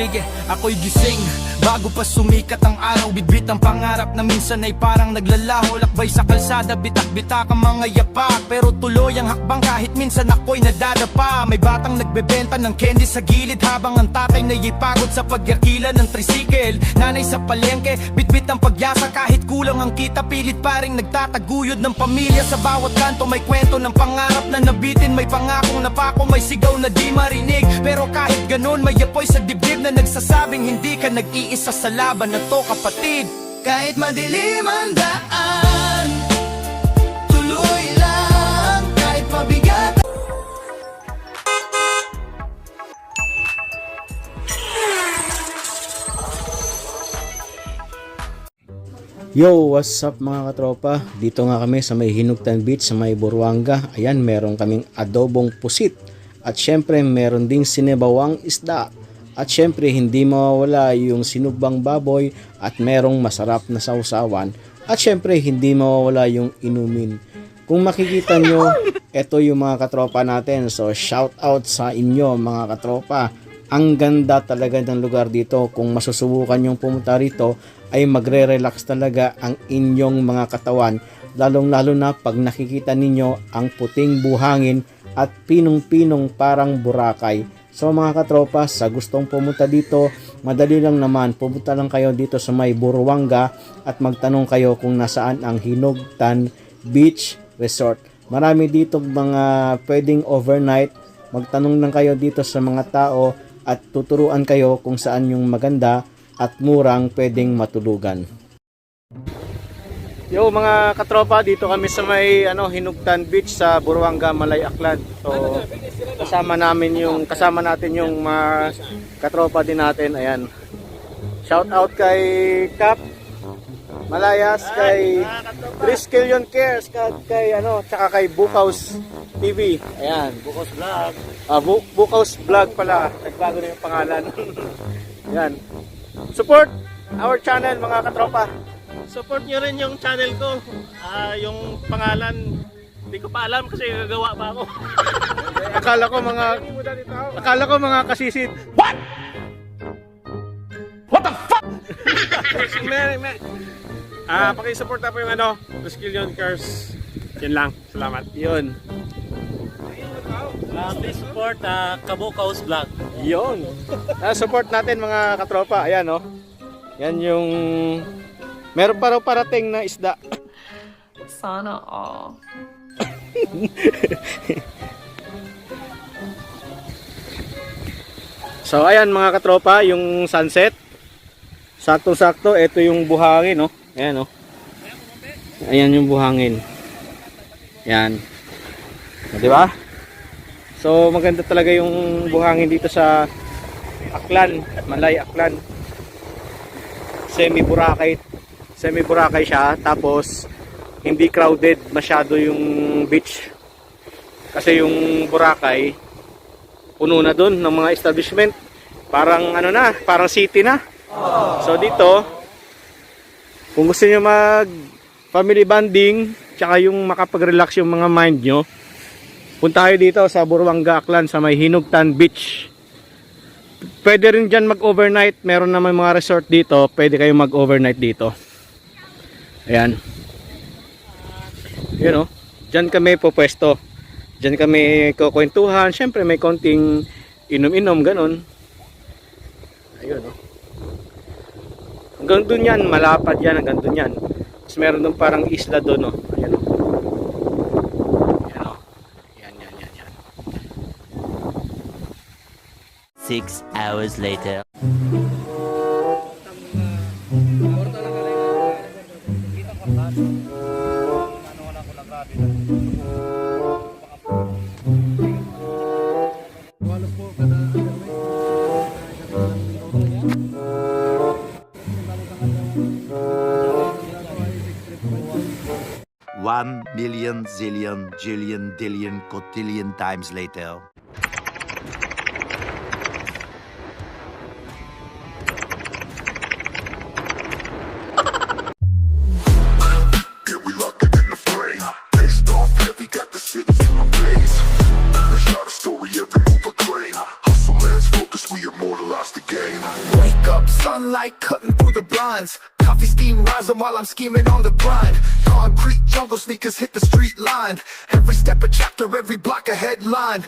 marinig ako'y gising bago pa sumikat ang araw. Bitbit ang pangarap na minsan ay parang naglalaho. Lakbay sa kalsada, bitak-bitak ang mga yapak, pero tuloy ang hakbang kahit minsan ako'y nadadapa. May batang nagbebenta ng candy sa gilid habang ang tatay na'y pagod sa pagyakila ng tricycle. Nanay sa palengke, bitbit ang pagyasa kahit kulang ang kita. Pilit pa ring nagtataguyod ng pamilya. Sa bawat kanto may kwento ng pangarap na nabitin. May pangakong napako, may sigaw na di marinig. Pero kahit ganun, may apoy sa dibdib na nagsasabing hindi ka nag-iisa sa laban na to, kapatid. Kahit madilim ang daan, tuloy lang. Kahit mabigat. Yo, what's up mga katropa? Dito nga kami sa may Hinugtan Beach sa may Buruanga. Ayan, meron kaming adobong pusit. At syempre, meron ding sinibawang isda. At syempre, hindi mawawala yung sinugbang baboy at merong masarap na sausawan. At syempre, hindi mawawala yung inumin. Kung makikita nyo, eto yung mga katropa natin. So, shout out sa inyo mga katropa. Ang ganda talaga ng lugar dito. Kung masusubukan yung pumunta rito, ay magre-relax talaga ang inyong mga katawan. Lalong-lalo na pag nakikita ninyo ang puting buhangin at pinong-pinong parang Boracay. So mga katropa, sa gustong pumunta dito, madali lang naman. Pumunta lang kayo dito sa may Buruanga at magtanong kayo kung nasaan ang Hinugtan Beach Resort. Marami dito mga pwedeng overnight. Magtanong lang kayo dito sa mga tao at tuturuan kayo kung saan yung maganda at murang pwedeng matulugan. Yo mga katropa, dito kami sa may Hinugtan Beach sa Buruanga, Malay, Aklan. So kasama natin yung mga katropa din natin. Ayan. Shout out kay Cap Malayas, kay Triskelion Cares, kay tsaka kay Bukaws TV. Ayan, Bukaws Vlog. Bukaws Vlog pala. Nagbago na yung pangalan. Ayan. Support our channel mga katropa. Support nyo rin yung channel ko. Yung pangalan, hindi ko pa alam kasi gagawa pa ako. Akala ko mga kasisid. What? What the fuck? Paki-support na po yung Triskelion Cares. Yan lang. Salamat. Yun. Please support Kabukaws Vlog. Yun. Support natin mga katropa. Ayan Yan yung meron pa raw parating na isda. Sana all. So ayan mga katropa, yung sunset. Sakto-sakto, ito yung buhangin, Ayan, Ayan yung buhangin. Yan. Di ba? So maganda talaga yung buhangin dito sa Aklan, Malay, Aklan. Semi-Boracay siya, tapos hindi crowded masyado yung beach. Kasi yung Boracay puno na doon ng mga establishment. Parang parang city na. So dito, kung gusto niyo mag family bonding, tsaka yung makapag-relax yung mga mind nyo, punta kayo dito sa Buruanga, Aklan sa may Hinugtan Beach. Pwede rin dyan mag-overnight. Meron naman mga resort dito. Pwede kayong mag-overnight dito. Ayan. Yun Dyan kami pupwesto. Dyan kami kukwentuhan. Siyempre may konting inom-inom, ganun. Ayun Hanggang dun yan. Malapad yan. Hanggang dun yan. Tapos meron dun parang isla dun Ayan Yan. 6 hours later. One million, zillion, jillion, dillion, cotillion times later. Story, every move a claim. Hustle man's focus, we immortalize the game. light cutting through the blinds. Coffee steam rising while I'm scheming on the grind. Concrete jungle sneakers hit the street line. Every step a chapter, every block a headline.